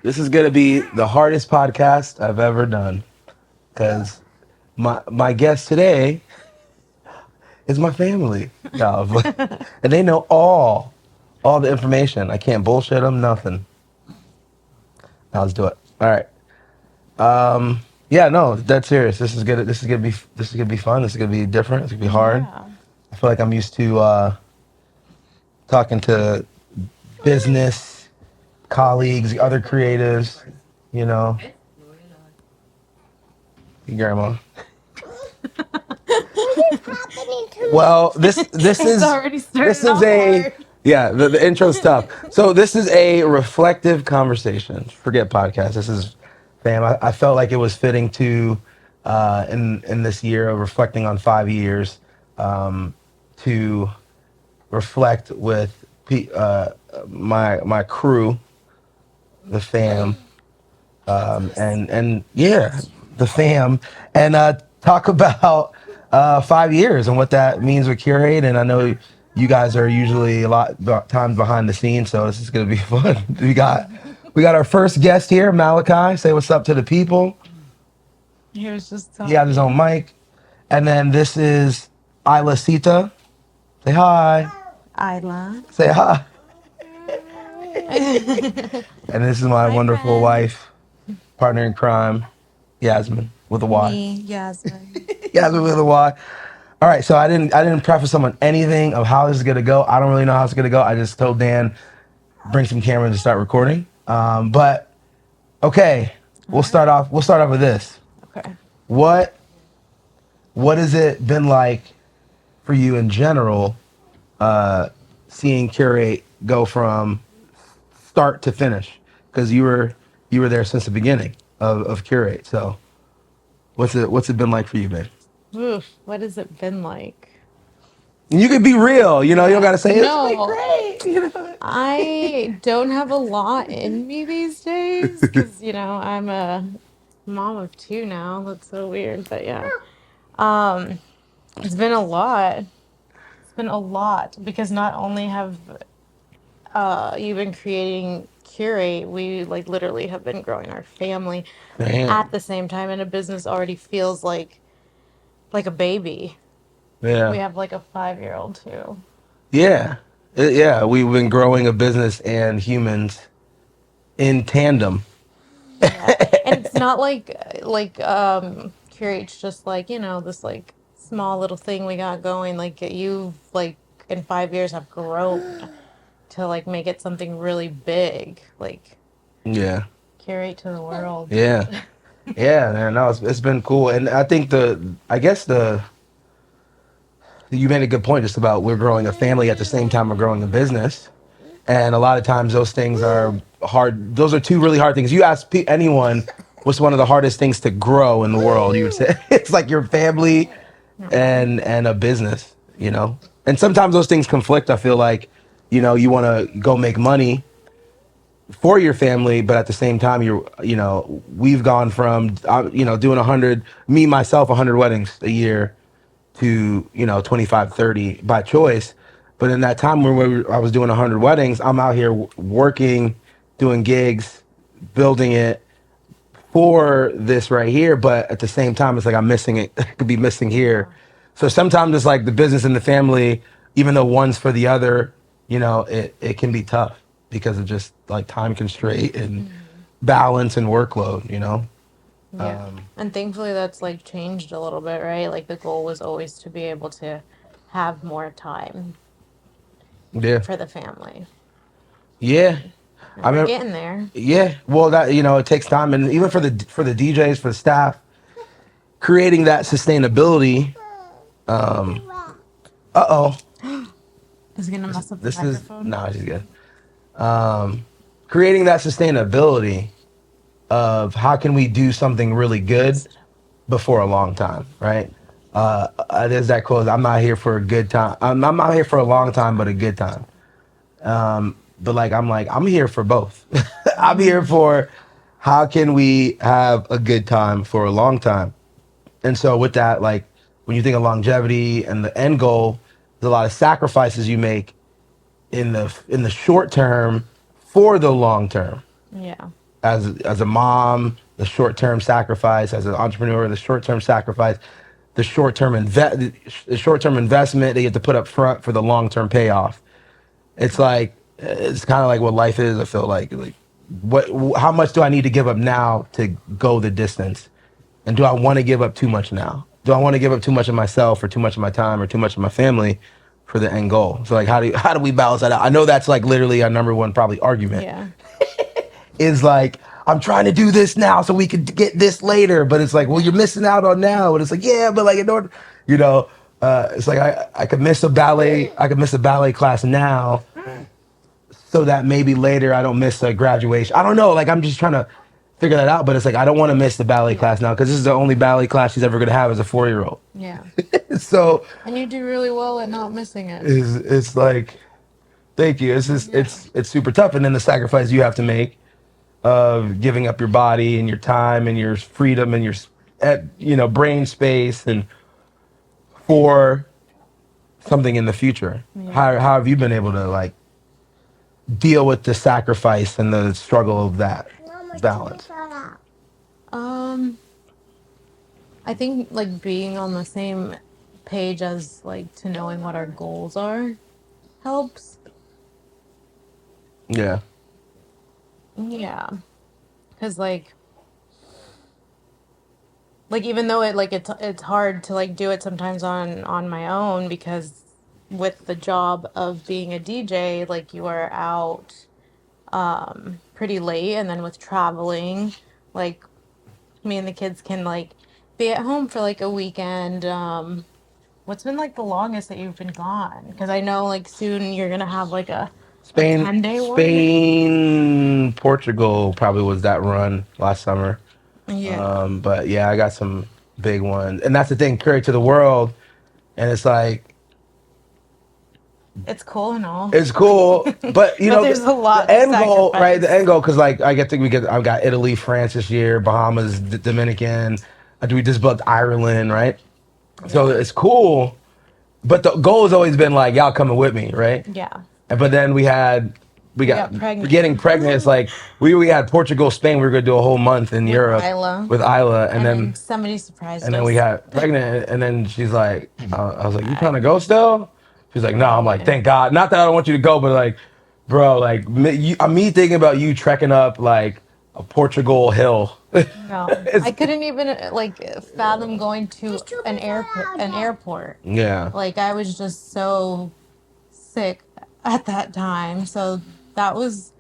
This is gonna be the hardest podcast I've ever done because my guest today is my family, y'all, and they know all the information. I can't bullshit them, nothing. Now let's do it. All right. Yeah, no, that's serious. This is gonna be fun. This is gonna be different. It's gonna be hard. Yeah. I feel like I'm used to talking to business colleagues, other creatives. You know, your grandma. Well, this It's is already started this is off a hard. yeah. The intro's tough. So this is a reflective conversation. Forget podcast. This is fam. I felt like it was fitting to in this year of reflecting on 5 years to reflect with my crew, the fam, and yeah, the fam, and talk about 5 years and what that means with Curate. And I know you guys are usually a lot times behind the scenes, so this is gonna be fun. We got our first guest here, Malike. Say what's up to the people. He was just He has his own talking. mic, and then this is Isla Sita. Say hi. Isla. Say hi. Hi, And this is my wonderful friend. wife, partner in crime, Yasmin with a Y. Me, Yasmin. Yasmin with a Y. All right, so I didn't preface someone anything of how this is gonna go. I don't really know how it's gonna go. I just told Dan bring some cameras and start recording. But okay, we'll start off. We'll start off with this. Okay. What what has it been like for you in general, seeing Curate go from start to finish? Because you were there since the beginning of Curate. So what's it been like for you, babe? Oof, what has it been like? And you can be real, you know, you don't Yeah. gotta say it's really No, great, you know. I don't have a lot in me these days because, I'm a mom of two now. That's so weird, but yeah. Um, it's been a lot. It's been a lot because not only have you been creating Curate, we like literally have been growing our family at Damn. the same time, and a business already feels like a baby. We Yeah. have like a 5-year old too. Yeah. Yeah. We've been growing a business and humans in tandem. Yeah. And it's not Curate's just like, this like small little thing we got going. Like you've like in 5 years have grown to like make it something really big. Like Yeah. Curate to the world. Yeah. Yeah, man. No, it's been cool. And I think I guess you made a good point just about we're growing a family at the same time we're growing a business. And a lot of times those things are hard. Those are two really hard things. You ask anyone what's one of the hardest things to grow in the world, you would say it's like your family and a business, you know. And sometimes those things conflict. I feel like, you want to go make money for your family, but at the same time, we've gone from, doing 100, me, myself, 100 weddings a year to, 25, 30 by choice. But in that time when I was doing 100 weddings, I'm out here working, doing gigs, building it for this right here. But at the same time, it's like I'm missing it. I could be missing here. Yeah. So sometimes it's like the business and the family, even though one's for the other, it can be tough because of just like time constraint and Mhm. balance and workload. Yeah. And thankfully that's like changed a little bit, right? Like the goal was always to be able to have more time Yeah. for the family. Yeah. And I we're mean, getting there. yeah. Well, that, it takes time. And even for the DJs, for the staff, creating that sustainability. Uh-oh. Is it gonna mess up the This is, microphone? no, she's good. Creating that sustainability of how can we do something really good before a long time, right? There's that quote. I'm not here for a good time. I'm not here for a long time, but a good time. But I'm here for both. I'm here Mm-hmm. for how can we have a good time for a long time. And so with that, like when you think of longevity and the end goal, there's a lot of sacrifices you make in the short term for the long term. Yeah. as a mom, the short term sacrifice, as an entrepreneur, the short term sacrifice, the short term investment that you have to put up front for the long term payoff. It's like it's kind of like what life is. I feel like how much do I need to give up now to go the distance, and do I want to give up too much now? Do I want to give up too much of myself or too much of my time or too much of my family for the end goal? So like how do we balance that out? I know that's like literally our number one probably argument Yeah. is like, I'm trying to do this now so we could get this later. But it's like, well, you're missing out on now. And it's like, yeah, but like in order, you know, it's like I could miss a ballet, class now so that maybe later I don't miss a graduation. I don't know. Like I'm just trying to figure that out. But it's like I don't want to miss the ballet Yeah. class now because this is the only ballet class she's ever gonna have as a 4-year-old. Yeah. So And you do really well at not missing it. it's like, thank you. It's just Yeah. it's super tough. And then the sacrifice you have to make of giving up your body and your time and your freedom and your brain space and for something in the future. Yeah. How have you been able to like deal with the sacrifice and the struggle of that balance? I think like being on the same page as like to knowing what our goals are helps. Yeah. Yeah. Cause like even though it's hard to like do it sometimes on my own because with the job of being a DJ, like you are out pretty late, and then with traveling, like me and the kids can like be at home for like a weekend. What's been like the longest that you've been gone? Because I know like soon you're gonna have like a Spain, 10-day one. Spain, Portugal probably was that run last summer. Yeah, But yeah, I got some big ones, and that's the thing, Curate to the world, and it's like it's cool and all. it's cool, but you But know there's a lot the of end goal, right? The sacrifice. end goal, because like I've got Italy, France this year, Bahamas, Dominican. We just booked Ireland, right? So Yeah. it's cool, but the goal has always been like y'all coming with me, right? Yeah. But then we got got pregnant. getting pregnant. It's like we had Portugal, Spain. We were gonna do a whole month in With Europe Isla. with Isla, and And then then somebody surprised and then we us. got pregnant, and then she's like, I was like, you trying to go still? She's like, no. No I'm like, way. thank God. Not that I don't want you to go, but like, bro, like me thinking about you trekking up like a Portugal hill. No, I It's- couldn't even like fathom going to an airport. yeah, Like I was just so sick at that time. So that was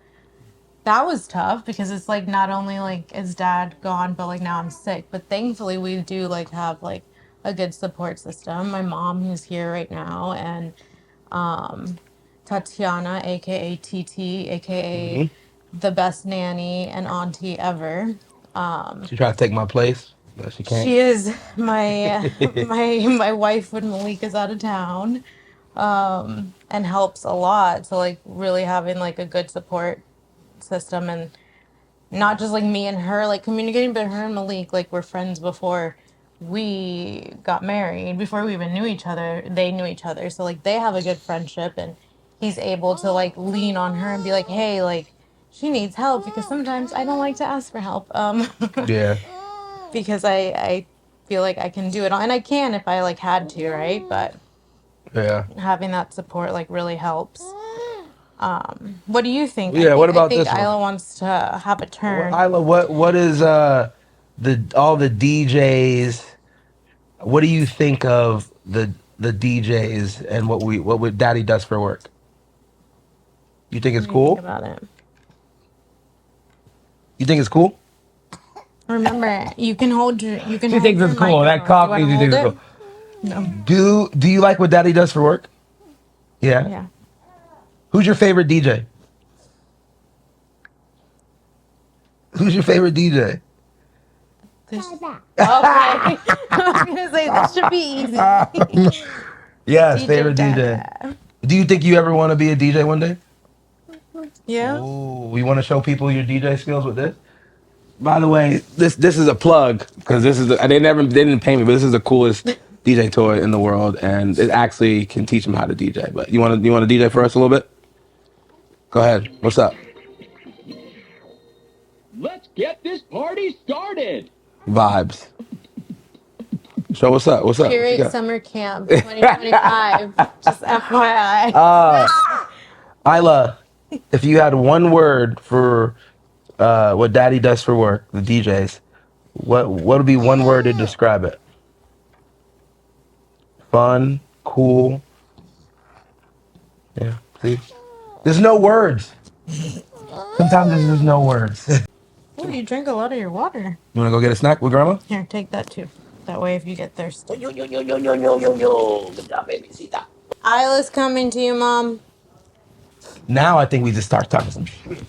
that was tough because it's like not only like is dad gone, but like now I'm sick. But thankfully we do like have like a good support system. My mom who's here right now and Tatiana, aka TT, aka the best nanny and auntie ever. she tried to take my place, but she can't. She is my wife when Malike is out of town, and helps a lot. So like really having like a good support system and not just like me and her like communicating, but her and Malik like were friends before we got married, before we even knew each other. They knew each other, so like they have a good friendship, and he's able to like lean on her and be like, hey, like she needs help because sometimes I don't like to ask for help. Yeah, Because I feel like I can do it, and I can if I like had to, right? But yeah, having that support like really helps. What do you think? I yeah. What think I about think this one? Isla wants to have a turn. Isla, what is the all the DJs? What do you think of the DJs and what Daddy does for work? You think it's What do you think cool? about it? You think it's cool? Remember, you can She hold thinks your it's cool. That microphone. Do coffee, you she want thinks to it's hold cool. it? No. Do you like what Daddy does for work? Yeah. Yeah. Who's your favorite DJ? Who's your favorite DJ? Okay. I was gonna say this should be easy. Yes, DJ favorite DJ. Dada. Do you think you ever want to be a DJ one day? Yeah. Ooh, we want to show people your DJ skills with this. By the way, this is a plug because they didn't pay me, but this is the coolest DJ toy in the world, and it actually can teach them how to DJ. But you want to DJ for us a little bit? Go ahead. What's up? Let's get this party started. Vibes. So what's up? What's up? What you Curate got? Summer Camp 2025. Just FYI. Isla, if you had one word for what Daddy does for work, the DJs, what would be one word to describe it? Fun, cool. Yeah. See, there's no words. Sometimes there's no words. Oh, you drank a lot of your water. You wanna go get a snack with Grandma? Here, take that too. That way, if you get thirsty. Yo. Good job, baby. Sita. Isla's coming to you, Mom. Now I think we just start talking some shit.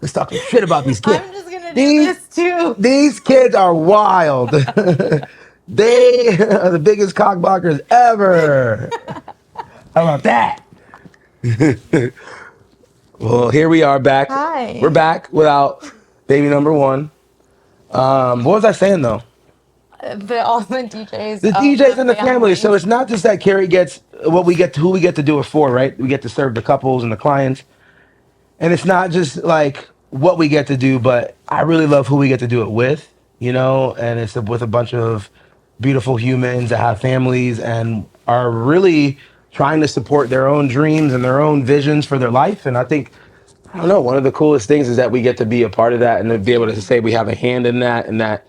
Let's talk some shit about these kids. I'm just gonna do These this too. these kids are wild. They are the biggest cockblockers ever. How about that? Well, here we are back. Hi. We're back without baby number one. What was I saying though? All the DJs. The DJs and the family. So it's not just that Carrie gets what we get to, who we get to do it for, right? We get to serve the couples and the clients. And it's not just like what we get to do, but I really love who we get to do it with, you know, and it's with a bunch of beautiful humans that have families and are really trying to support their own dreams and their own visions for their life. And I think, I don't know, one of the coolest things is that we get to be a part of that and to be able to say we have a hand in that, and that,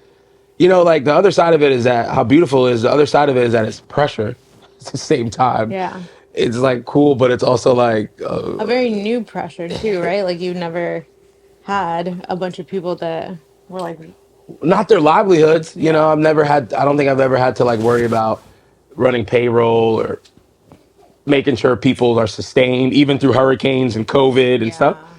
you know, like the other side of it is that how beautiful it is. The other side of it is that it's pressure at the same time. Yeah. It's like cool, but it's also like A very new pressure too, right? Like you never had a bunch of people that were like, not their livelihoods. You know, Yeah. I don't think I've ever had to like worry about running payroll or making sure people are sustained, even through hurricanes and COVID and stuff. yeah.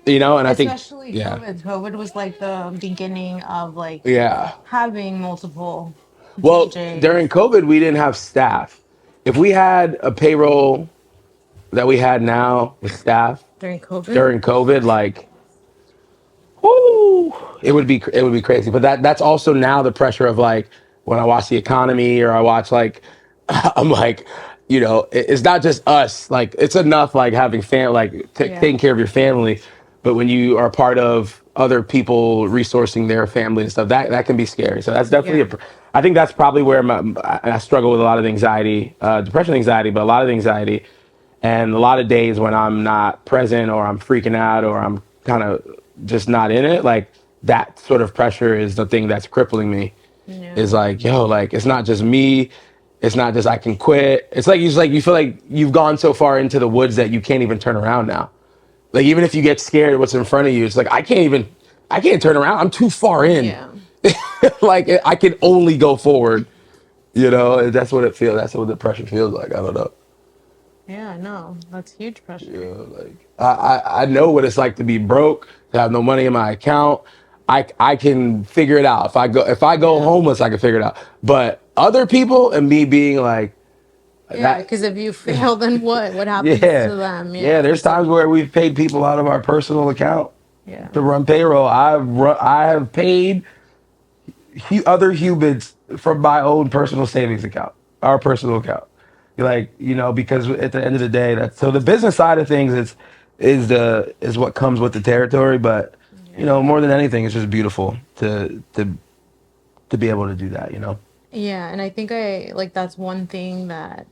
You know, and I think, Especially yeah, COVID. COVID was like the beginning of like yeah. having multiple Well, DJs during COVID, we didn't have staff. If we had a payroll that we had now with staff during COVID. during COVID, like, whoo, it would be crazy. But that's also now the pressure of like when I watch the economy or I watch like I'm like, you know, it's not just us. Like it's enough like having taking care of your family, but when you are part of other people resourcing their family and stuff, that can be scary. So that's definitely Yeah. I think that's probably where I struggle with a lot of anxiety, depression, anxiety, but a lot of anxiety, and a lot of days when I'm not present or I'm freaking out or I'm kind of just not in it. Like that sort of pressure is the thing that's crippling me. Yeah. Is like, yo, like it's not just me. It's not just I can quit. It's like you feel like you've gone so far into the woods that you can't even turn around now. Like even if you get scared of what's in front of you, it's like I can't turn around. I'm too far in. Yeah. Like I can only go forward. You know, and that's what it feels. That's what the pressure feels like. I don't know. Yeah, no, that's huge pressure. Yeah, like I know what it's like to be broke, to have no money in my account. I can figure it out. If I go homeless, I can figure it out. But other people and me being like Yeah, that, because if you fail, then what? What happens to them? yeah. There's So, times where we've paid people out of our personal account yeah. to run payroll. I have paid other humans from my own personal savings account, our personal account. Like, you know, because at the end of the day, that's so the business side of things is what comes with the territory. But you know, more than anything, it's just beautiful to be able to do that. You know. Yeah, and I think I like that's one thing that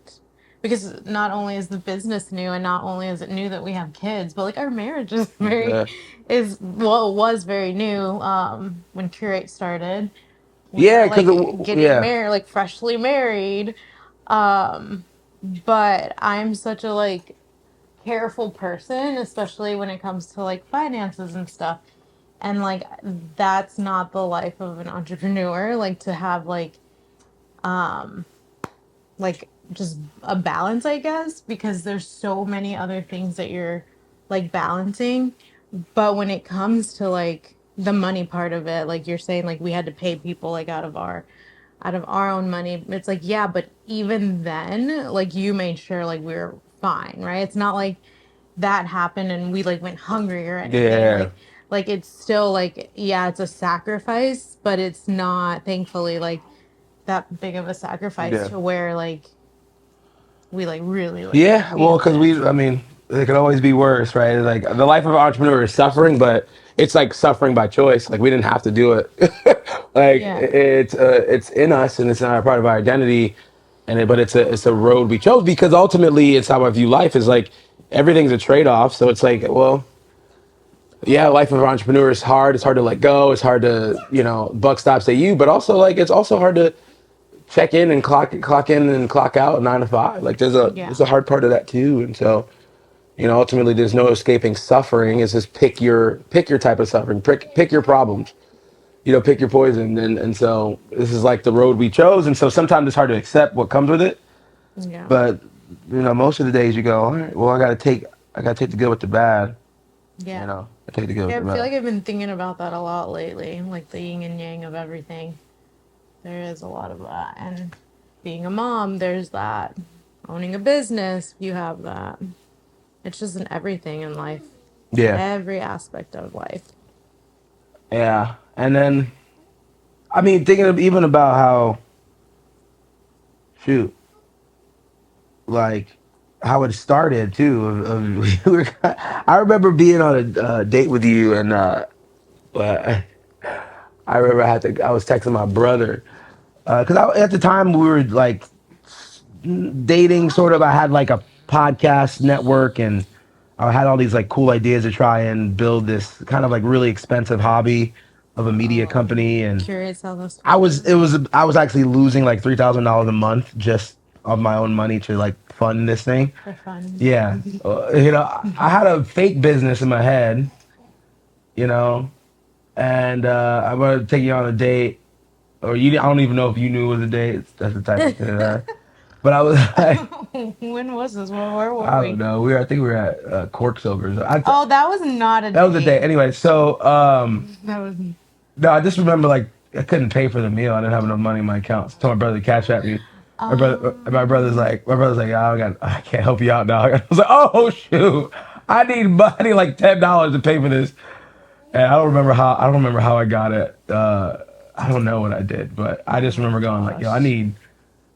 because not only is the business new and not only is it new that we have kids, but like our marriage is very Yeah. is well it was very new when Curate started. We Yeah, were because like getting yeah, married, like freshly married. Um but I'm such a like careful person, especially when it comes to like finances and stuff. And like that's not the life of an entrepreneur, like to have um like just a balance, I guess, because there's so many other things that you're like balancing. But when it comes to like the money part of it, like you're saying, like we had to pay people like out of our own money. It's like, yeah, but even then, like you made sure like we were fine, right? It's not like that happened and we like went hungry or anything. yeah, Like it's still like, yeah, it's a sacrifice, but it's not thankfully like that big of a sacrifice yeah, to where like we like really like yeah. Well, feel because it. I mean, it could always be worse, right? Like the life of an entrepreneur is suffering, but it's like suffering by choice. Like we didn't have to do it. Like Yeah. it's in us and it's not a part of our identity. But it's a road we chose because ultimately it's how I view life is like everything's a trade off. So it's like, well, yeah, life of an entrepreneur is hard. It's hard to let go. It's hard to, buck stops at you, but also like it's also hard to check in and clock in and clock out 9 to 5. Like Yeah. there's a hard part of that too. And so, ultimately there's no escaping suffering. It's just pick your type of suffering. Pick your problems. Pick your poison. And so this is like the road we chose. And so sometimes it's hard to accept what comes with it. Yeah. But most of the days you go, all right, well I gotta take the good with the bad. Yeah. I take the good with Yeah, the I feel bad. like I've been thinking about that a lot lately, like the yin and yang of everything. There is a lot of that. And being a mom, there's that. Owning a business, you have that. It's just in everything in life, Yeah. every aspect of life. Yeah. And then I mean thinking even about how shoot, like how it started too. I remember being on a date with you, and uh, I remember I was texting my brother because at the time we were like dating, sort of. I had like a podcast network, and I had all these like cool ideas to try and build this kind of like really expensive hobby of a media company, and Curate South I was actually losing like $3,000 a month just of my own money to like fund this thing. for fun. Yeah, I had a fake business in my head, you know, and I wanted to take you on a date, or you. I don't even know if you knew it was a date. That's the type of thing. But I was like, When was this? Where were I we? don't know. I think we were at Corksilvers. Oh, that was not a That was the day. date. Anyway, so That was. no, I just remember like I couldn't pay for the meal. I didn't have enough money in my account. So I told my brother to cash at me. My brother's like, yeah, I can't help you out now. I was like, oh shoot, I need money like $10 to pay for this. And I don't remember how I got it. I don't know what I did, but I just remember going like, yo, I need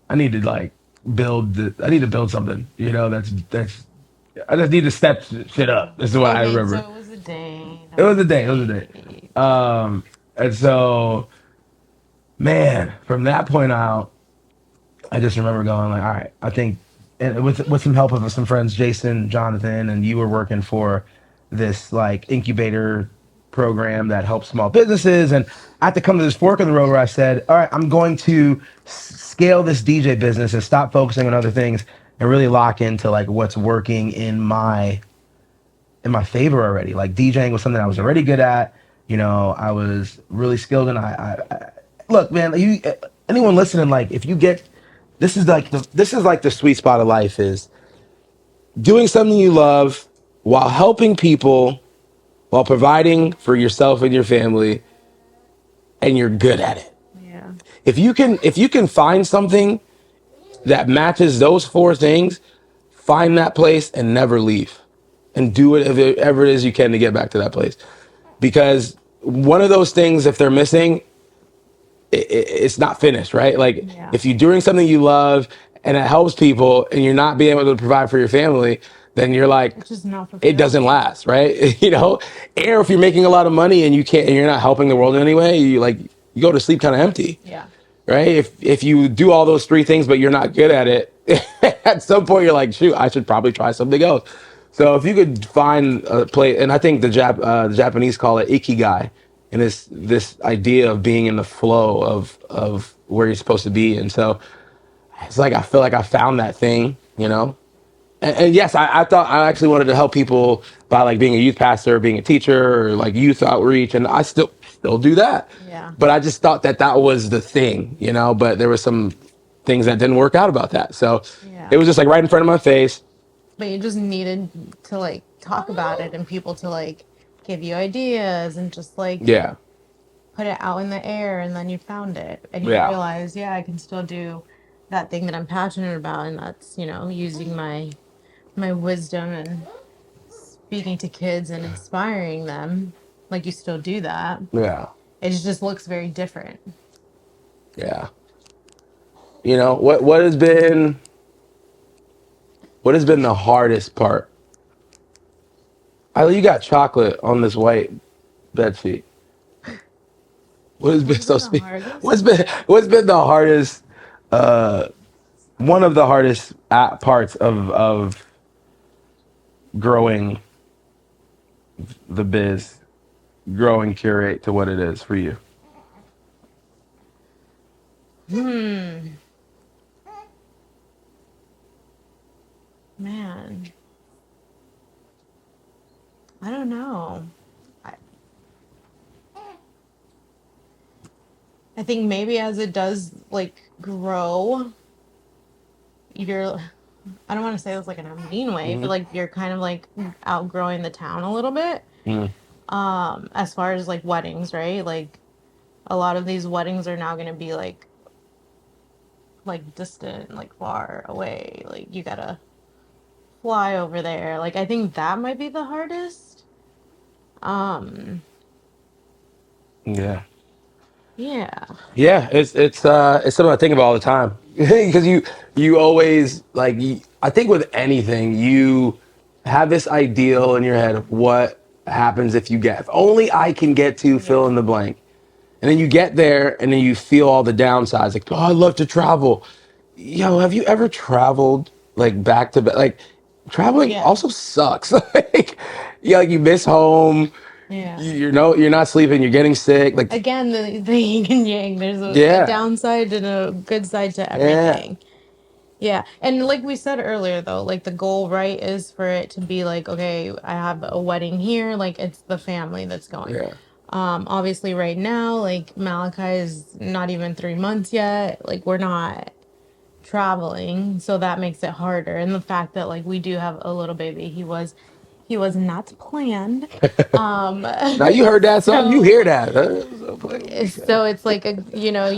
to like I need to build something. I just need to step shit up. This is what I Okay, so remember. it was a date. It was a day. It was a day. And so, man, from that point out, I just remember going like, all right, I think, and with some help of some friends, Jason, Jonathan, and you were working for this like incubator program that helps small businesses, and I had to come to this fork in the road where I said, all right, I'm going to scale this DJ business and stop focusing on other things and really lock into like what's working in my favor already. Like DJing was something I was already good at. I was really skilled, and I look, man. Anyone listening, like, if you get this is like the sweet spot of life is doing something you love while helping people, while providing for yourself and your family, and you're good at it. Yeah. If you can find something that matches those four things, find that place and never leave, and do whatever it is you can to get back to that place. Because one of those things, if they're missing, it's not finished, right? Like Yeah. if you're doing something you love and it helps people and you're not being able to provide for your family, then you're like, It's just not it doesn't fulfilling. last, right? Or if you're making a lot of money and you're not helping the world in any way, you go to sleep kind of empty, Yeah. right? If you do all those three things but you're not good at it, at some point you're like, shoot, I should probably try something else. So if you could find a place, and I think the Japanese call it ikigai, and it's this idea of being in the flow of where you're supposed to be. And so it's like I feel like I found that thing. And yes, I thought I actually wanted to help people by like being a youth pastor, being a teacher, or like youth outreach, and I still do that. Yeah. But I just thought that was the thing. But there were some things that didn't work out about that. So Yeah. it was just like right in front of my face. But you just needed to like talk about it and people to like give you ideas and just like Yeah, put it out in the air, and then you found it and you yeah, realize, yeah, I can still do that thing that I'm passionate about, and that's, using my wisdom and speaking to kids and inspiring them. Like, you still do that. yeah, It just looks very different. yeah. What has been the hardest part You got chocolate on this white bed sheet. What has been What's so been the spe- hardest? What's been the hardest one of the hardest parts of growing the biz, growing Curate to what it is for you? Man, I don't know. I, I think maybe as it does like grow, you're, I don't want to say this like in a mean way, but like you're kind of like outgrowing the town a little bit. Mm. As far as like weddings, right? Like a lot of these weddings are now going to be like distant, like far away. Like you gotta fly over there. Like I think that might be the hardest. Um, Yeah. yeah. Yeah, it's something I think about all the time because you always like I think with anything you have this ideal in your head of what happens if only I can get to fill Yeah. in the blank, and then you get there and then you feel all the downsides like, oh, I love to travel. Yo, have you ever traveled like back to back? Like traveling Yeah. also sucks. Like yeah, like you miss home. Yeah. You're not sleeping. You're getting sick. Like Again, the yin and yang. There's a yeah, downside and a good side to yeah. everything. Yeah. And like we said earlier though, like the goal, right, is for it to be like, okay, I have a wedding here, like it's the family that's going. Yeah. Obviously right now, like Malachi is not even 3 months yet. Like we're not traveling, so that makes it harder. And the fact that like we do have a little baby, he was not planned. Um Now you heard that song, you hear so that. So play with me. so it's like Play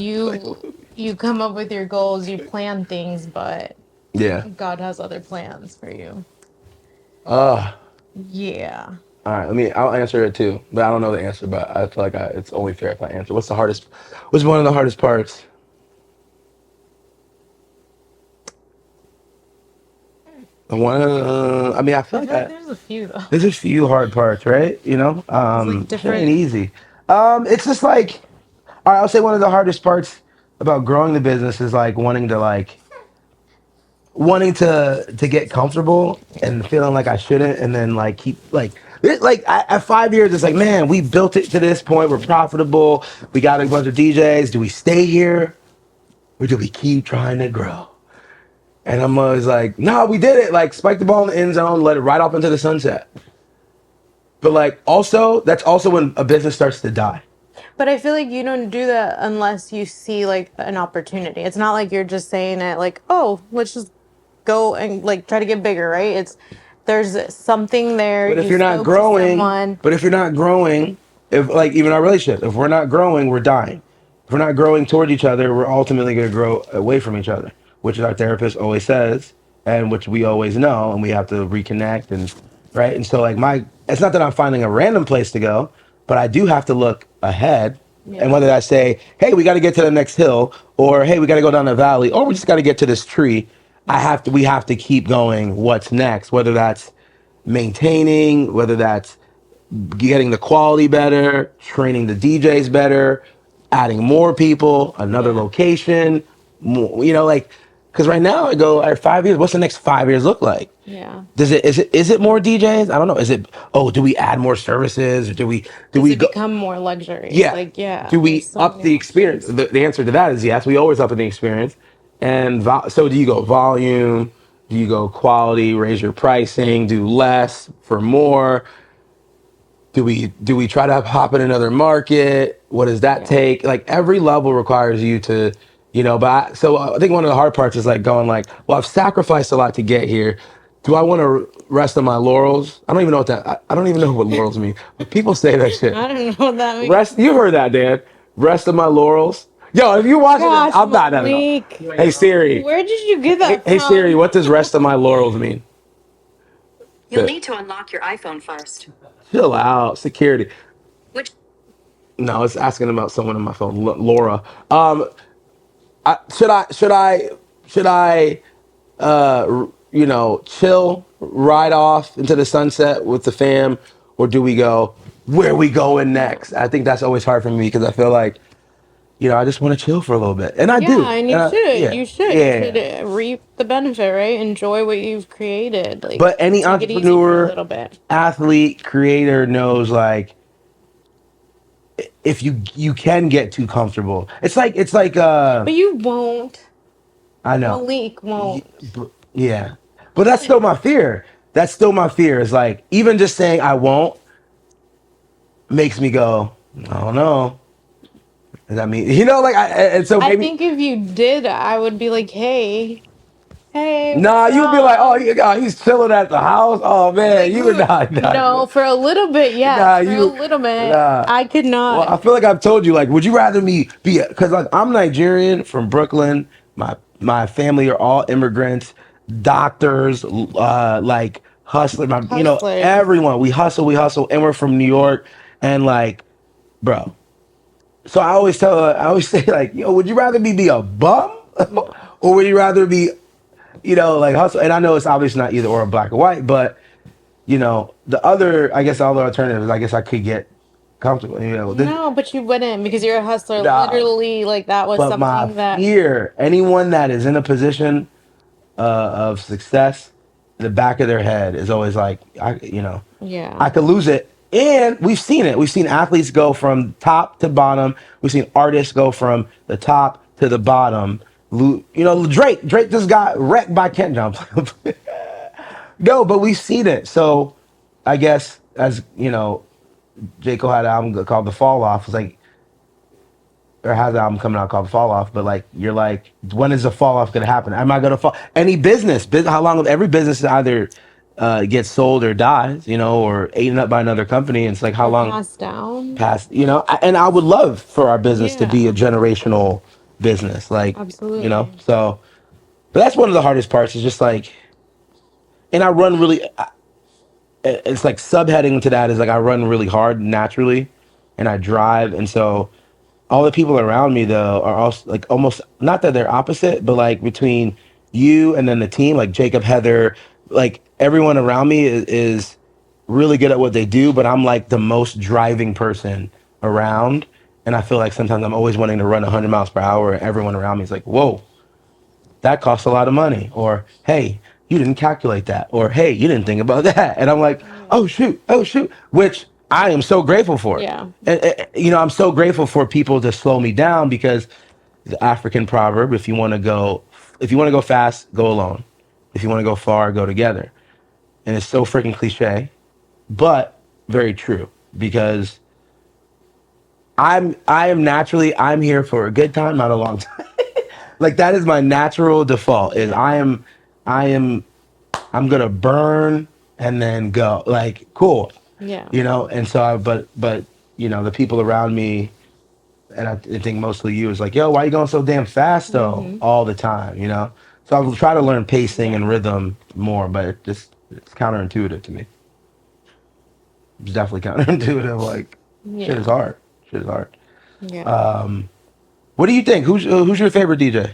you with me. you come up with your goals, you plan things, but Yeah. God has other plans for you. Uh, Yeah. all right. I'll answer it too, but I don't know the answer. But I feel like it's only fair if I answer. What's one of the hardest parts? I feel I like feel like there's a few though. there's a few hard parts, right? It's like Shit ain't different. easy. It's just like, all right. I'll say one of the hardest parts about growing the business is like wanting to get comfortable and feeling like I shouldn't, and then like keep at 5 years, it's like, man, we built it to this point. We're profitable. We got a bunch of DJs. Do we stay here or do we keep trying to grow? And I'm always like, no, we did it. Like, spike the ball in the end zone, let it right off into the sunset. But like, also, that's also when a business starts to die. But I feel like you don't do that unless you see like an opportunity. It's not like you're just saying it like, oh, let's just go and like try to get bigger, right? It's there's something there. But if You you're not spoke to growing, someone. if like even our relationship, if we're not growing, we're dying. If we're not growing toward each other, we're ultimately going to grow away from each other, which our therapist always says, and which we always know, and we have to reconnect and right. And so like it's not that I'm finding a random place to go, but I do have to look ahead. And Yeah. whether I say, hey, we got to get to the next hill, or hey, we got to go down the valley, or we just got to get to this tree, we have to keep going. What's next? Whether that's maintaining, whether that's getting the quality better, training the DJs better, adding more people, another Yeah. location, more, like, because right now I go, all right, 5 years, what's the next 5 years look like? Yeah. Is it more DJs? I don't know. Do we add more services or do Does we it go? become more luxury? Yeah. Like, yeah, Do there's we so up many the experience? options. The answer to that is yes. We always up the experience. And so do you go volume? Do you go quality? Raise your pricing? Do less for more? Do we try to hop in another market? What does that Yeah. take? Like every level requires you to, so I think one of the hard parts is like going like, well, I've sacrificed a lot to get here. Do I want to rest on my laurels? I don't even know I don't even know what laurels mean. But people say that shit. I don't know what that means. Rest. You heard that, Dan. Rest of my laurels. Yo, if you watching this, Gosh, I'm not. No. Malik. Hey Siri. Where did you get Hey, that hey Siri. from? What does rest of my laurels mean? You'll need to unlock your iPhone first. Chill out. Security. Which No, it's asking about someone on my phone. Laura. Should I chill ride off into the sunset with the fam, or do we go where we going next? I think that's always hard for me because I feel like, I just want to chill for a little bit, and I Yeah, do. and And you I, should. yeah, You should. You should yeah. reap the benefit, right? Enjoy what you've created. But Like, any take it easy for a entrepreneur, little bit. athlete, creator knows like if you can get too comfortable. But you won't. I know. Malik won't. Yeah. But that's still my fear. That's still my fear. Is like even just saying I won't makes me go, I don't know. Does that mean like and so I maybe think if you did, I would be like, hey, nah, what's you'd be like, oh, up? he's chilling at the house. Oh man, Like, you would not, no, not for a little bit, nah, yes. For a you little bit, nah. I could Well, not. I feel like I've told you, like, would you rather me be because like I'm Nigerian from Brooklyn. My family are all immigrants, doctors, like hustler. Hustlers. Everyone. We hustle, and we're from New York, and like, bro. So I always say like, would you rather me be a bum, No. or would you rather be, like hustle? And I know it's obviously not either or black or white, but I guess the other alternative is I guess I could get comfortable. No, but you wouldn't because you're a hustler. Nah, Literally, like that was but my something that, fear, anyone that is in a position of success, the back of their head is always like, I yeah. could lose it. And we've seen it. We've seen athletes go from top to bottom. We've seen artists go from the top to the bottom. Drake just got wrecked by Kent John. No, but we've seen it. So I guess as J. Cole had an album called The Fall Off. It's like, or has an album coming out called Fall Off, but like you're like, when is the fall off gonna happen? Am I gonna fall? Any how long of every business either gets sold or dies, or eaten up by another company. And it's like how Or long passed down. past, and I would love for our business to be a Yeah, generational business, like, absolutely. so, but that's one of the hardest parts is just like, and I run really, it's like subheading to that is like I run really hard naturally and I drive. And so all the people around me though are also like almost not that they're opposite, but like between you and then the team, like Jacob, Heather, like everyone around me is really good at what they do, but I'm like the most driving person around. And I feel like sometimes I'm always wanting to run 100 miles per hour, and everyone around me is like, whoa, that costs a lot of money. Or, hey, you didn't calculate that. Or, hey, you didn't think about that. And I'm like, oh, shoot, which I am so grateful for. Yeah. And, I'm so grateful for people to slow me down because the African proverb, if you want to go fast, go alone. If you want to go far, go together. And it's so freaking cliche, but very true because I'm here for a good time, not a long time. Like that is my natural default is Yeah. I'm gonna burn and then go like cool, Yeah. and so but the people around me and I think mostly you is like, yo, why you going so damn fast though Mm-hmm. all the time, so I'll try to learn pacing Yeah. and rhythm more, but it's counterintuitive to me. It's definitely counterintuitive. Like shit is Yeah. hard. Shit is hard. Yeah. What do you think? Who's your favorite DJ?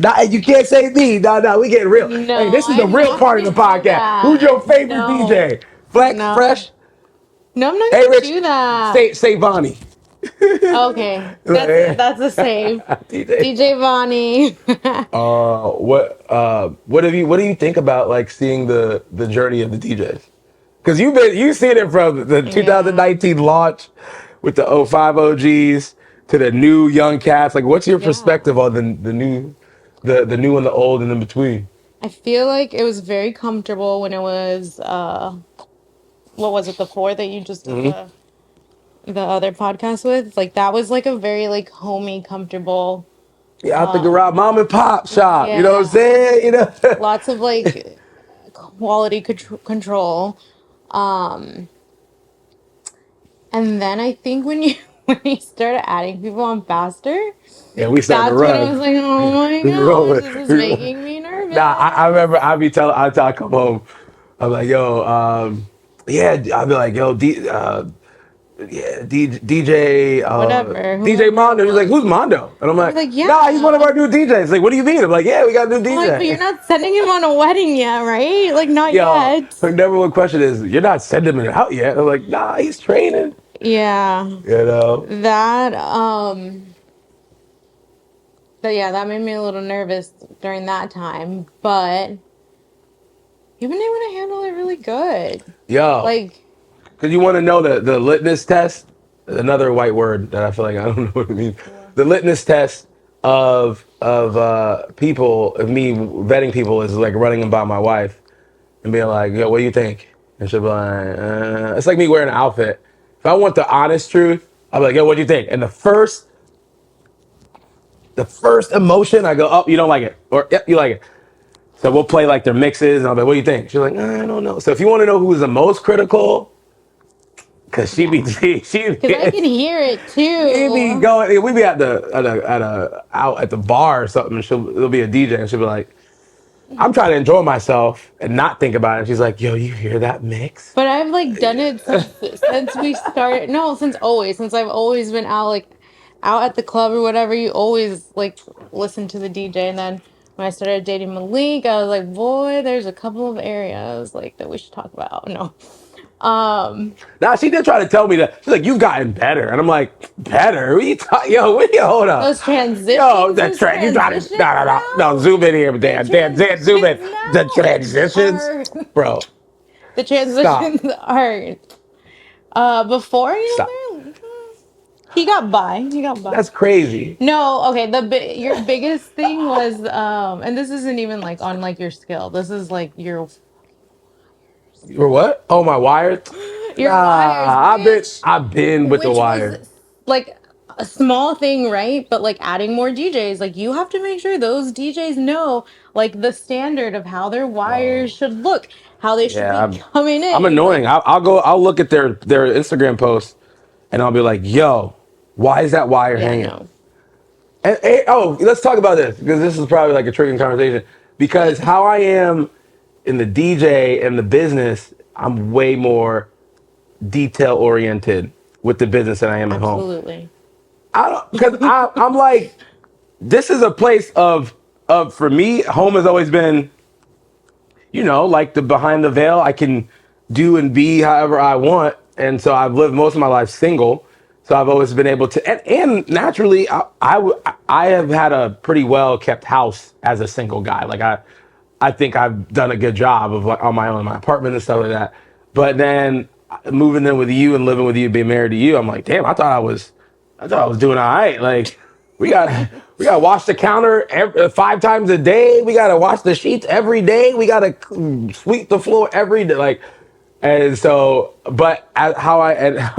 Nah, you can't say me. No, we getting real. Hey, No, this is the I'm real not part of gonna the do podcast. Who's that. your favorite No. DJ? Flex, No. Fresh? No, I'm not Hey, gonna Rich, do that. say Vonnie. Okay. Like, That's a save. DJ. DJ Vonnie. What do you think about like seeing the journey of the DJs? Because you seen it from the Yeah. 2019 launch with the '05 OGs to the new young cats. Like, what's your Yeah. perspective on the new and the old and in between? I feel like it was very comfortable when it was what was it, the four that you just did the other podcast with? Like that was like a very like homey, comfortable Yeah, out the garage, mom and pop shop. You know what I'm yeah. saying? Lots of like quality control. Um and then I think when you when you started adding people on faster, Yeah, we started to that's when I was run. like, oh my We gosh, rolling. this is We rolling. making me Nah, I nervous. remember I come home. I'm like, yo, yeah, I'll be like, yo, yeah, DJ, Whatever, DJ whoever Mondo. it He's like, was. who's Mondo? And I'm like, like, yeah. nah, he's one of our new DJs. Like, what do you mean? I'm like, yeah, we got a new I'm like, but DJ. you're not sending him on a wedding yet, right? Like, not Yo, yet. her number one question is, you're not sending him out yet. I'm like, nah, he's training. Yeah. You know? That made me a little nervous during that time, but you've been able to handle it really good. Yo, Like, because you want to know the litmus test, another white word that I feel like I don't know what it means. The litmus test of people, of me vetting people is like running them by my wife and being like, yo, what do you think? And she'll be like, it's like me wearing an outfit. If I want the honest truth, I'll be like, yo, what do you think? And the first emotion, I go, oh, you don't like it. Or, yep, you like it. So we'll play like their mixes, and I'll be like, what do you think? She's like, I don't know. So if you want to know who's the most critical, because she be, she because I can hear it we be too. going, we be at out at the bar or something, and there'll be a DJ, and she'll be like, I'm trying to enjoy myself and not think about it. And she's like, yo, you hear that mix? But I've like done it since we started. No, since I've always been out at the club or whatever. You always like listen to the DJ, and then when I started dating Malik, I was like, boy, there's a couple of areas like that we should talk about. No, Now she did try to tell me that. She's like, you've gotten better. And I'm like, better? What you hold up. those Yo, transitions, the those trend, you trying to, transitions no, now. zoom in here, The Dan, zoom in. transitions The now transitions, are bro, the stop, transitions are before stop. he got by. He got by. That's crazy. No, okay. Your biggest thing was and this isn't even like on like your skill. This is like You're what? Oh, my wires? your wires, Nah, I've been with the which wire. was like a small thing, right? But like adding more DJs, like you have to make sure those DJs know like the standard of how their wires should look, how they should Yeah, be coming I'm in. annoying. Like, I'll look at their Instagram posts, and I'll be like, yo, why is that wire yeah, hanging? no. Oh, let's talk about this because this is probably like a triggering conversation. Because how I am in the DJ and the business, I'm way more detail oriented with the business than I am at home. Absolutely. I don't because I'm like, this is a place of for me. Home has always been, like the behind the veil. I can do and be however I want, and so I've lived most of my life single. So I've always been able to, and naturally, I have had a pretty well kept house as a single guy. Like I think I've done a good job of like on my own in my apartment and stuff like that. But then moving in with you and living with you, being married to you, I'm like, damn, I thought I was doing all right. Like we gotta wash the counter 5 times a day. We gotta wash the sheets every day. We gotta sweep the floor every day. Like, and so, but and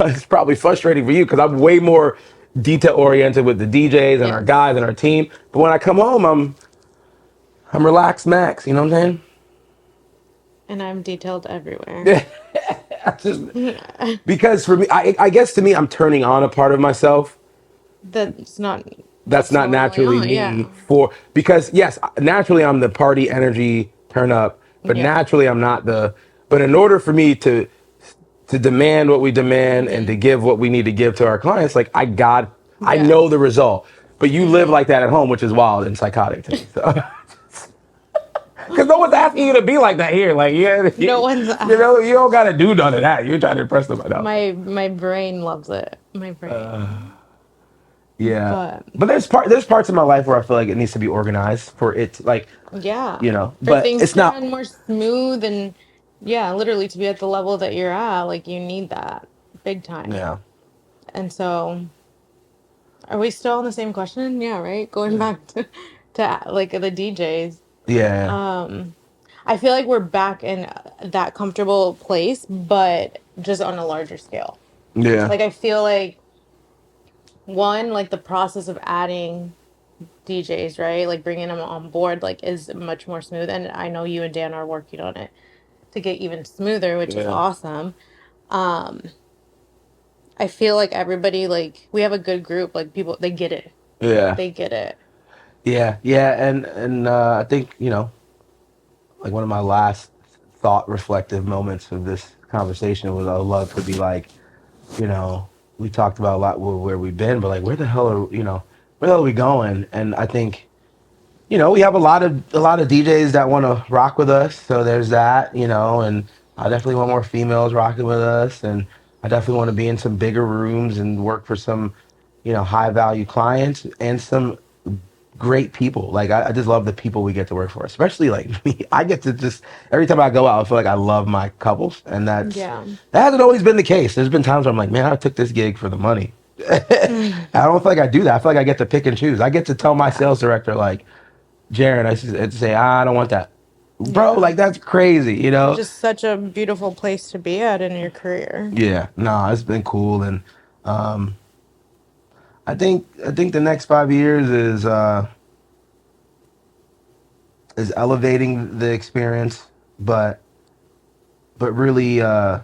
it's probably frustrating for you because I'm way more detail oriented with the DJs and our Yes. guys and our team. But when I come home, I'm relaxed, max. You know what I'm saying? And I'm detailed everywhere. Because for me, I guess to me, I'm turning on a part of myself That's not that's what's not normally naturally on, me yeah. because yes, naturally I'm the party energy turn up, but Yeah. naturally I'm not but in order for me to demand what we demand and to give what we need to give to our clients, like I Yeah. know the result. But you live like that at home, which is wild and psychotic to me. So because no one's asking you to be like that here. Like, yeah, No one's you don't got to do none of that. You're trying to impress them. No. my brain loves it. My brain. Yeah, But but there's parts of my life where I feel like it needs to be organized for it to, like, yeah. For but things it's to not. run more smooth and yeah, literally to be at the level that you're at, like you need that big time. Yeah, And so are we still on the same question? Yeah, right? Going back to like the DJs. yeah, I feel like we're back in that comfortable place, but just on a larger scale. yeah, Like I feel like one, like the process of adding DJs, right? Like bringing them on board, like is much more smooth. And I know you and Dan are working on it to get even smoother, which is yeah, awesome. I feel like everybody, like we have a good group. Like people, they get it. yeah, They get it. yeah, and I think like one of my last thought reflective moments of this conversation was I would love to be like, you know, we talked about a lot where we've been, but like, where the hell are where the hell are we going? And I think we have a lot of DJs that want to rock with us. So there's that, and I definitely want more females rocking with us, and I definitely want to be in some bigger rooms and work for some, high value clients and some great people. Like I just love the people we get to work for, especially like me. I get to just every time I go out, I feel like I love my couples, and Yeah. that hasn't always been the case. There's been times where I'm like, man, I took this gig for the money. I don't feel like I do that. I feel like I get to pick and choose. I get to tell my sales director like, Jared, I should say, I don't want that. Bro, Yeah. like that's crazy, Just such a beautiful place to be at in your career. Yeah, no, it's been cool, and um, I think the next 5 years is elevating the experience, but really, I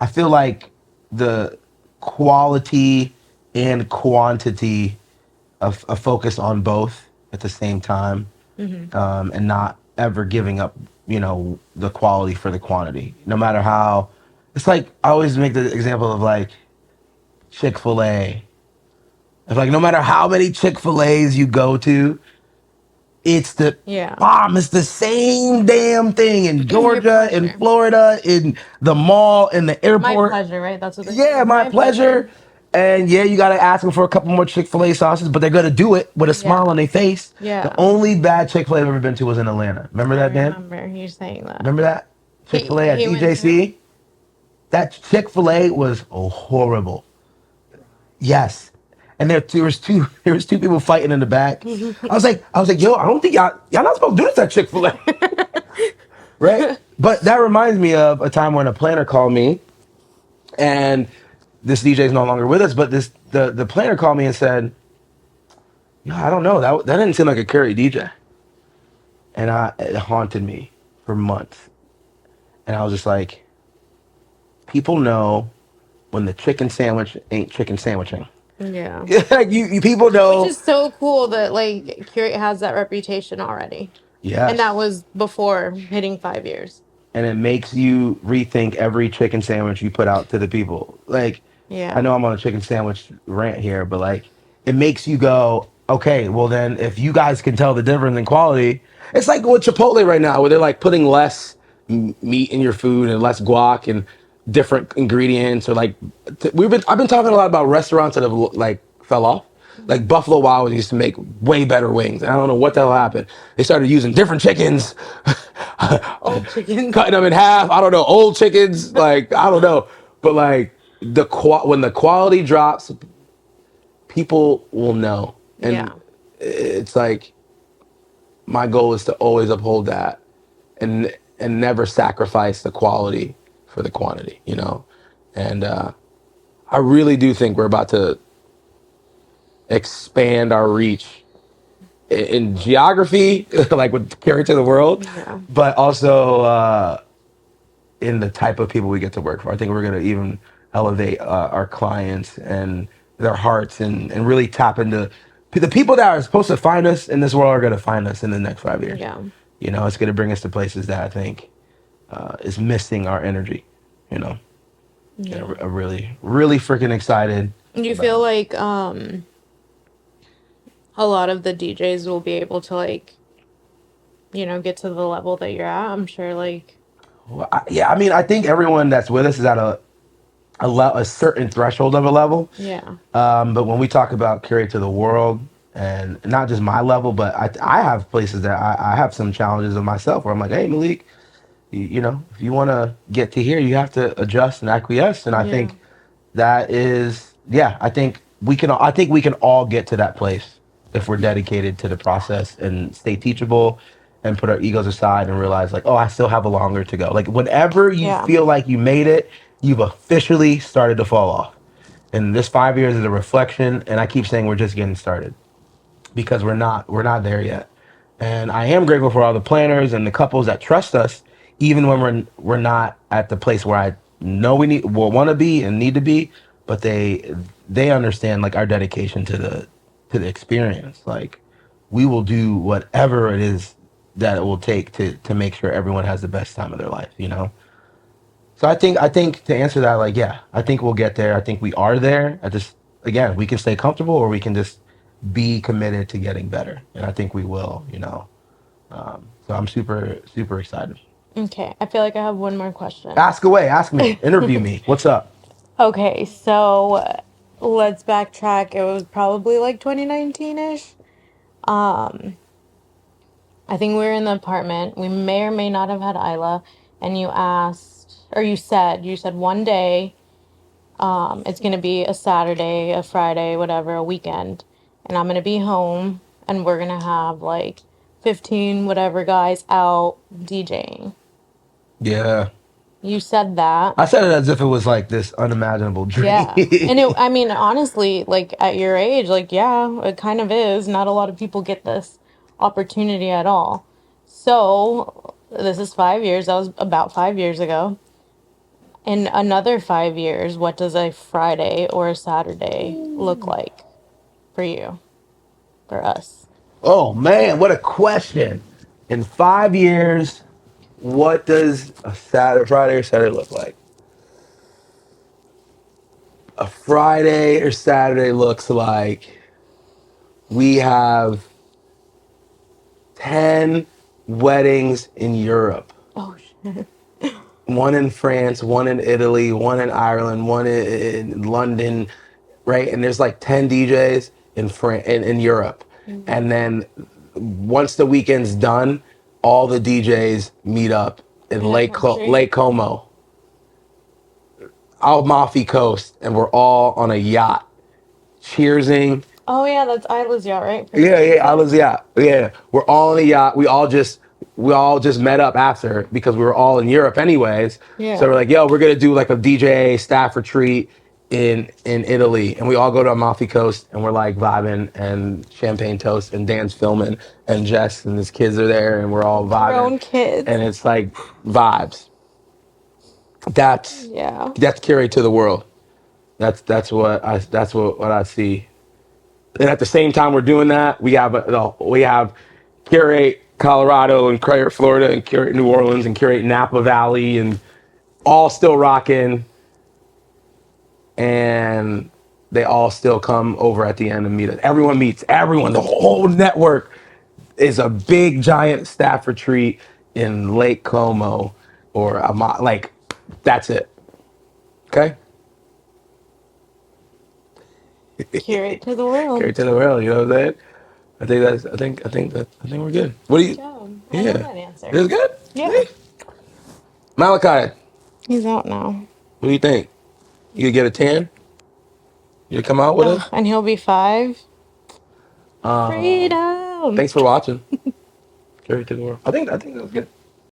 feel like the quality and quantity of a focus on both at the same time, and not ever giving up, the quality for the quantity. No matter how, it's like I always make the example of like Chick-fil-A. It's like no matter how many Chick-fil-A's you go to, it's the Yeah. bomb. It's the same damn thing in Your Georgia, in pleasure. Florida, in the mall, in the My airport. pleasure, right? That's what they Yeah, say. my pleasure. And yeah, you gotta ask them for a couple more Chick-fil-A sauces, but they're gonna do it with a smile Yeah. on their face. The Yeah. only bad Chick-fil-A I've ever been to was in Atlanta. Remember I that, Dan? remember you saying that. Remember that? Chick-fil-A at He went to. DJC? That Chick-fil-A was horrible. Yes. And there was two people fighting in the back. I was like, yo, I don't think y'all not supposed to do this at Chick-fil-A. Right? But that reminds me of a time when a planner called me, and this DJ is no longer with us, but the planner called me and said, yo, I don't know. That didn't seem like a Curate DJ. And it haunted me for months. And I was just like, people know when the chicken sandwich ain't chicken sandwiching. Yeah. Like you people know. Which is so cool that like Curate has that reputation already. Yes. And that was before hitting 5 years. And it makes you rethink every chicken sandwich you put out to the people. Like, Yeah. I know I'm on a chicken sandwich rant here, but like, it makes you go, okay, well then, if you guys can tell the difference in quality, it's like with Chipotle right now, where they're like putting less meat in your food and less guac and different ingredients, or like, I've been talking a lot about restaurants that have like fell off. Like Buffalo Wild Wings used to make way better wings. I don't know what the hell happened. They started using different chickens, Old chickens. cutting them in half. I don't know, old chickens. Like I don't know, but like when the quality drops, people will know. And Yeah. it's like my goal is to always uphold that, and never sacrifice the quality for the quantity. And I really do think we're about to expand our reach in geography, like with Curate to the world, Yeah. but also in the type of people we get to work for. I think we're going to even elevate our clients and their hearts, and really tap into the people that are supposed to find us in this world are going to find us in the next 5 years. Yeah. It's going to bring us to places that I think is missing our energy. Yeah. And I'm really, really freaking excited. Do you feel like a lot of the DJs will be able to like, get to the level that you're at? I'm sure like Well, yeah, I mean, I think everyone that's with us is at a certain threshold of a level. yeah. But when we talk about Curate to the world, and not just my level, but I have places that I have some challenges of myself where I'm like, hey, Malik, if you want to get to here, you have to adjust and acquiesce. And I Yeah. think that is, yeah, I think we can all get to that place if we're dedicated to the process and stay teachable and put our egos aside and realize like, oh, I still have a longer to go. Like whenever you Yeah. feel like you made it, you've officially started to fall off. And this 5 years is a reflection. And I keep saying we're just getting started, because we're not there yet. And I am grateful for all the planners and the couples that trust us, even when we're not at the place where I know will want to be and need to be. But they understand like our dedication to the experience. Like we will do whatever it is that it will take to make sure everyone has the best time of their life. So I think to answer that, like, yeah, I think we'll get there. I think we are there. I just, again, we can stay comfortable or we can just be committed to getting better, and I think we will. So I'm super excited. Okay, I feel like I have one more question. Ask away, ask me, interview me. What's up? Okay, so let's backtrack. It was probably like 2019-ish. I think we were in the apartment. We may or may not have had Isla, and you asked, or you said one day, it's gonna be a Saturday, a Friday, whatever, a weekend, and I'm gonna be home, and we're gonna have like 15 whatever guys out DJing. Yeah, You said that. I said it as if it was like this unimaginable dream. Yeah. And I mean, honestly, like at your age, like, yeah, it kind of is. Not a lot of people get this opportunity at all. So, this is 5 years. That was about 5 years ago. In another 5 years, what does a Friday or a Saturday look like for you, for us? Oh man, what a question! In 5 years, what does a Saturday, Friday or Saturday look like? A Friday or Saturday looks like we have 10 weddings in Europe. Oh, shit. One in France, one in Italy, one in Ireland, one in London, right? And there's like 10 DJs in Europe. And then once the weekend's done, all the DJs meet up in In a country? Lake Como, Amalfi Coast, and we're all on a yacht, cheersing. Oh, yeah, that's Isla's yacht, right? Yeah, I was, yeah, yeah. We're all on a yacht. We all just met up after because we were all in Europe anyways. Yeah. So we're like, yo, we're gonna do like a DJ staff retreat in Italy, and we all go to Amalfi Coast, and we're like vibing and champagne toast, and Dan's filming, and Jess and his kids are there, and we're all vibing. Grown kids. And it's like vibes. That's Yeah. that's Curate to the world. What I see. And at the same time we're doing that, we have Curate Colorado and Curate Florida and Curate New Orleans and Curate Napa Valley and all still rocking, and they all still come over at the end and meet us. Everyone meets everyone. The whole network is a big giant staff retreat in Lake Como like that's it. Okay? Curate to the world. Curate to the world, you know what I'm saying? I think we're good. What do you? Good job. I Yeah, love that answer. it was good. Yeah. See? Malike, He's out now. what do you think? You gonna get a tan? You come out with us? And he'll be 5. Freedom. Thanks for watching. Carry to the world. I think that was good.